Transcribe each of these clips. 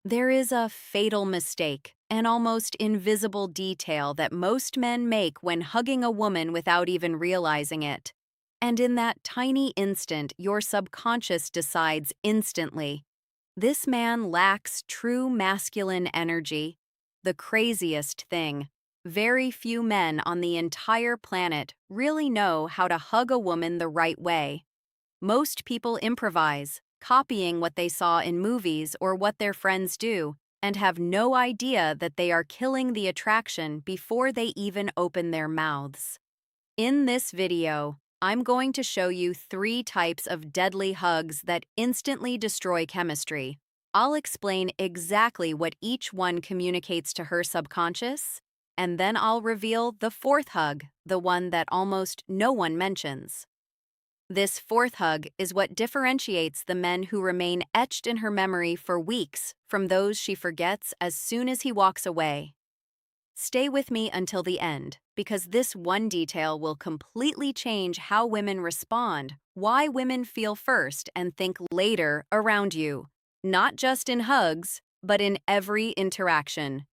There is a fatal mistake, an almost invisible detail that most men make when hugging a woman without even realizing it. And in that tiny instant, your subconscious decides instantly, this man lacks true masculine energy. The craziest thing. Very few men on the entire planet really know how to hug a woman the right way. Most people improvise, copying what they saw in movies or what their friends do, and have no idea that they are killing the attraction before they even open their mouths. In this video, I'm going to show you 3 types of deadly hugs that instantly destroy chemistry. I'll explain exactly what each one communicates to her subconscious, and then I'll reveal the 4th hug, the one that almost no one mentions. This 4th hug is what differentiates the men who remain etched in her memory for weeks from those she forgets as soon as he walks away. Stay with me until the end, because this one detail will completely change how women respond, why women feel first and think later around you, not just in hugs, but in every interaction.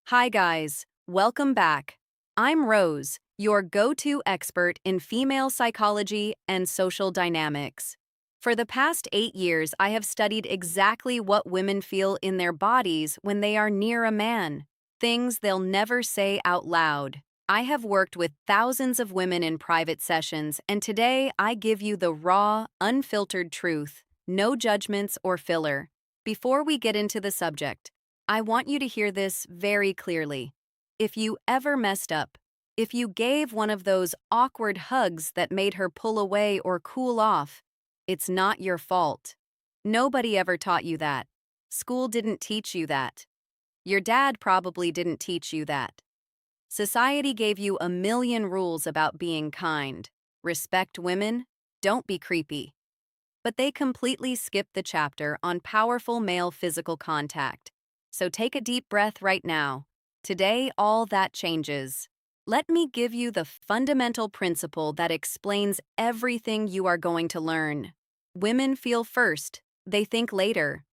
Hi guys, welcome back. I'm Rose, your go-to expert in female psychology and social dynamics. For the past 8 years, I have studied exactly what women feel in their bodies when they are near a man. Things they'll never say out loud. I have worked with thousands of women in private sessions, and today I give you the raw, unfiltered truth, no judgments or filler. Before we get into the subject, I want you to hear this very clearly. If you ever messed up, if you gave one of those awkward hugs that made her pull away or cool off, it's not your fault. Nobody ever taught you that. School didn't teach you that. Your dad probably didn't teach you that. Society gave you a million rules about being kind. Respect women, don't be creepy. But they completely skipped the chapter on powerful male physical contact. So take a deep breath right now. Today, all that changes. Let me give you the fundamental principle that explains everything you are going to learn. Women feel first, they think later.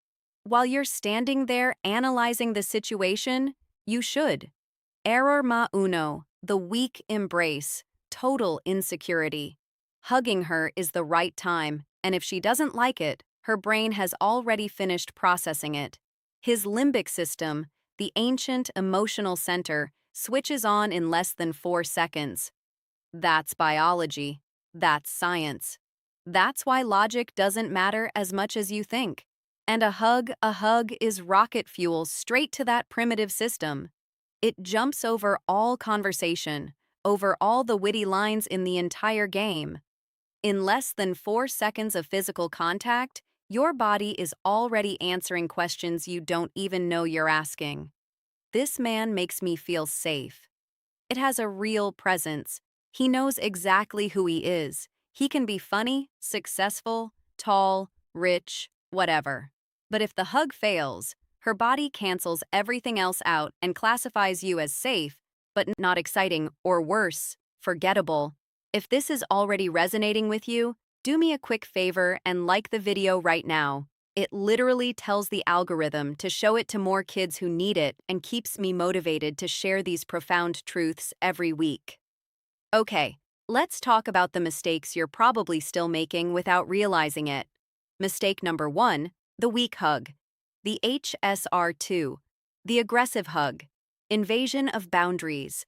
While you're standing there analyzing the situation, you should. Error ma uno, the weak embrace, total insecurity. Hugging her is the right time, and if she doesn't like it, her brain has already finished processing it. His limbic system, the ancient emotional center, switches on in less than 4 seconds. That's biology. That's science. That's why logic doesn't matter as much as you think. And a hug is rocket fuel straight to that primitive system. It jumps over all conversation, over all the witty lines in the entire game. In less than 4 seconds of physical contact, your body is already answering questions you don't even know you're asking. This man makes me feel safe. It has a real presence. He knows exactly who he is. He can be funny, successful, tall, rich, whatever. But if the hug fails, her body cancels everything else out and classifies you as safe, but not exciting, or worse, forgettable. If this is already resonating with you, do me a quick favor and like the video right now. It literally tells the algorithm to show it to more kids who need it and keeps me motivated to share these profound truths every week. Okay, let's talk about the mistakes you're probably still making without realizing it. Mistake number 1, the weak hug. The HSR2, the aggressive hug. Invasion of boundaries.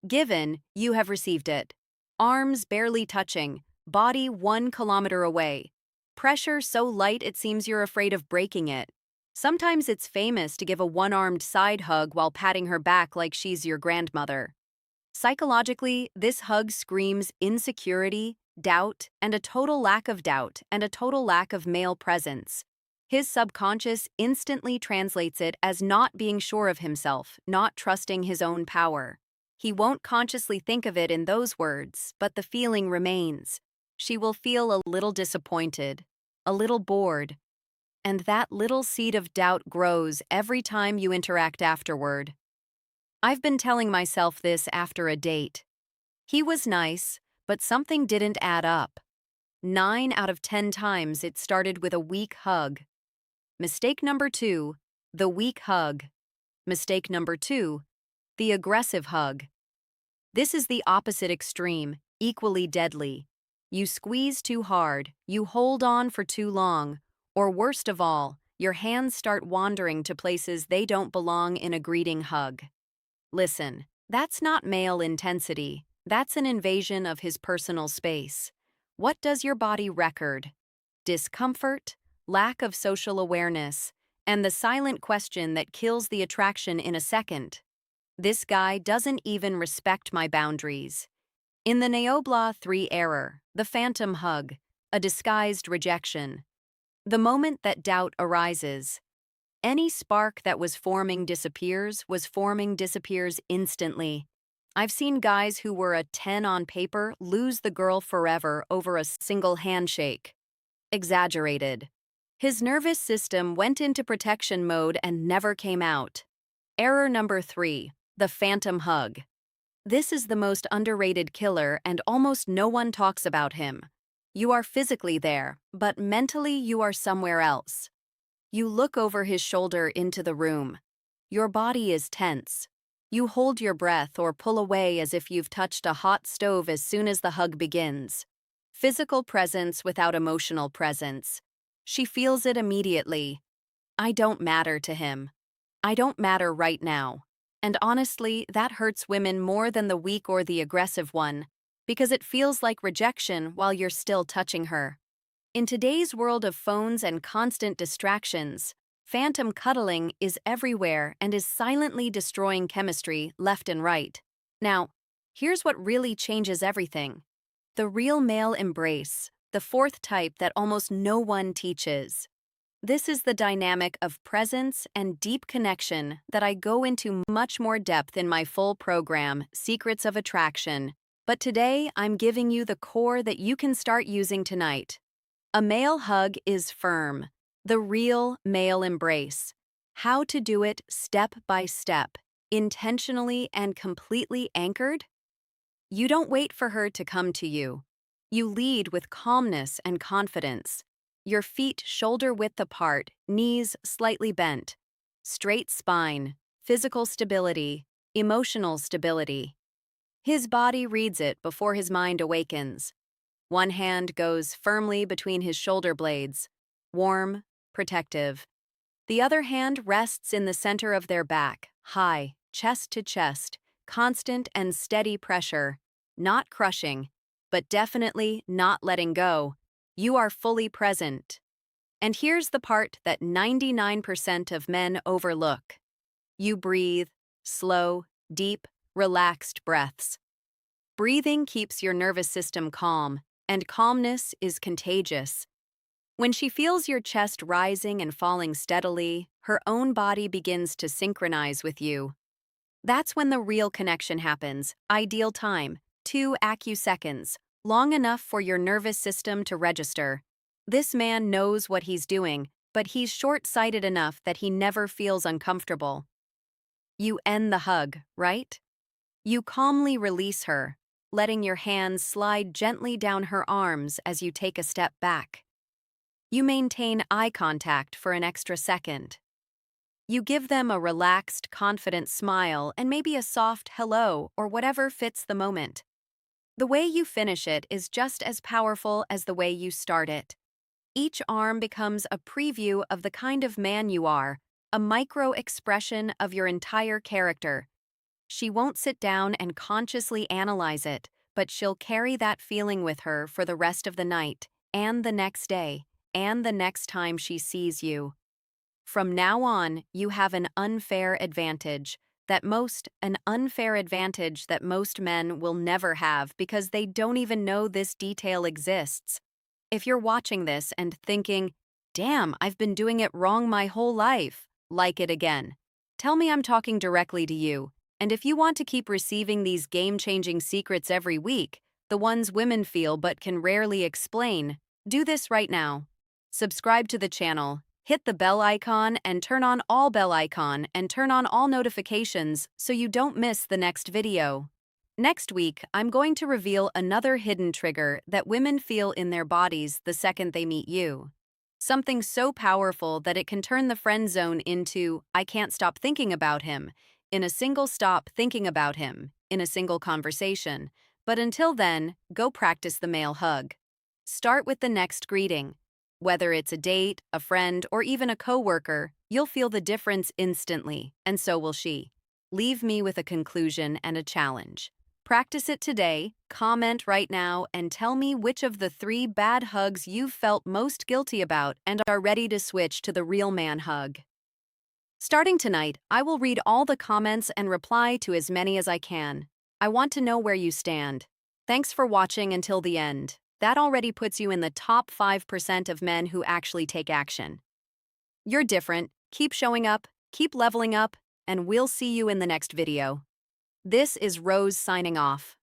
Given, you have received it. Arms barely touching, body 1 kilometer away. Pressure so light it seems you're afraid of breaking it. Sometimes it's famous to give a one-armed side hug while patting her back like she's your grandmother. Psychologically, this hug screams insecurity, doubt, and a total lack of doubt and a total lack of male presence. His subconscious instantly translates it as not being sure of himself, not trusting his own power. He won't consciously think of it in those words, but the feeling remains. She will feel a little disappointed, a little bored, and that little seed of doubt grows every time you interact afterward. I've been telling myself this after a date. He was nice, but something didn't add up. 9 out of 10 times it started with a weak hug. Mistake number 2, The weak hug. Mistake number 2, the aggressive hug. This is the opposite extreme, equally deadly. You squeeze too hard, you hold on for too long, or worst of all, your hands start wandering to places they don't belong in a greeting hug. Listen, that's not male intensity, that's an invasion of his personal space. What does your body record? Discomfort, lack of social awareness, and the silent question that kills the attraction in a second. This guy doesn't even respect my boundaries. In the Neobla 3 error, the phantom hug, a disguised rejection. The moment that doubt arises, any spark that was forming disappears instantly. I've seen guys who were a 10 on paper lose the girl forever over a single handshake. Exaggerated. His nervous system went into protection mode and never came out. Error number 3, the phantom hug. This is the most underrated killer and almost no one talks about him. You are physically there, but mentally you are somewhere else. You look over his shoulder into the room. Your body is tense. You hold your breath or pull away as if you've touched a hot stove as soon as the hug begins. Physical presence without emotional presence. She feels it immediately. I don't matter to him. I don't matter right now. And honestly, that hurts women more than the weak or the aggressive one, because it feels like rejection while you're still touching her. In today's world of phones and constant distractions, phantom cuddling is everywhere and is silently destroying chemistry left and right. Now, here's what really changes everything. The real male embrace, the fourth type that almost no one teaches. This is the dynamic of presence and deep connection that I go into much more depth in my full program, Secrets of Attraction. But today, I'm giving you the core that you can start using tonight. A male hug is firm, the real male embrace. How to do it step by step, intentionally and completely anchored? You don't wait for her to come to you. You lead with calmness and confidence. Your feet shoulder-width apart, knees slightly bent. Straight spine, physical stability, emotional stability. His body reads it before his mind awakens. One hand goes firmly between his shoulder blades, warm, protective. The other hand rests in the center of their back, high, chest to chest, constant and steady pressure, not crushing, but definitely not letting go. You are fully present. And here's the part that 99% of men overlook. You breathe, slow, deep, relaxed breaths. Breathing keeps your nervous system calm, and calmness is contagious. When she feels your chest rising and falling steadily, her own body begins to synchronize with you. That's when the real connection happens. Ideal time, 2 seconds, long enough for your nervous system to register. This man knows what he's doing, but he's short-sighted enough that he never feels uncomfortable. You end the hug, right? You calmly release her, letting your hands slide gently down her arms as you take a step back. You maintain eye contact for an extra second. You give them a relaxed, confident smile and maybe a soft hello or whatever fits the moment. The way you finish it is just as powerful as the way you start it. Each arm becomes a preview of the kind of man you are, a micro-expression of your entire character. She won't sit down and consciously analyze it, but she'll carry that feeling with her for the rest of the night, and the next day, and the next time she sees you. From now on, you have an unfair advantage that most men will never have because they don't even know this detail exists. If you're watching this and thinking, damn, I've been doing it wrong my whole life, like it again. Tell me I'm talking directly to you. And if you want to keep receiving these game-changing secrets every week, the ones women feel but can rarely explain, do this right now. Subscribe to the channel, hit the bell icon and turn on all notifications so you don't miss the next video. Next week, I'm going to reveal another hidden trigger that women feel in their bodies the second they meet you. Something so powerful that it can turn the friend zone into, I can't stop thinking about him, in a single stop thinking about him, in a single conversation. But until then, go practice the male hug. Start with the next greeting. Whether it's a date, a friend, or even a coworker, you'll feel the difference instantly, and so will she. Leave me with a conclusion and a challenge. Practice it today, comment right now, and tell me which of the 3 bad hugs you've felt most guilty about and are ready to switch to the real man hug. Starting tonight, I will read all the comments and reply to as many as I can. I want to know where you stand. Thanks for watching until the end. That already puts you in the top 5% of men who actually take action. You're different, keep showing up, keep leveling up, and we'll see you in the next video. This is Rose signing off.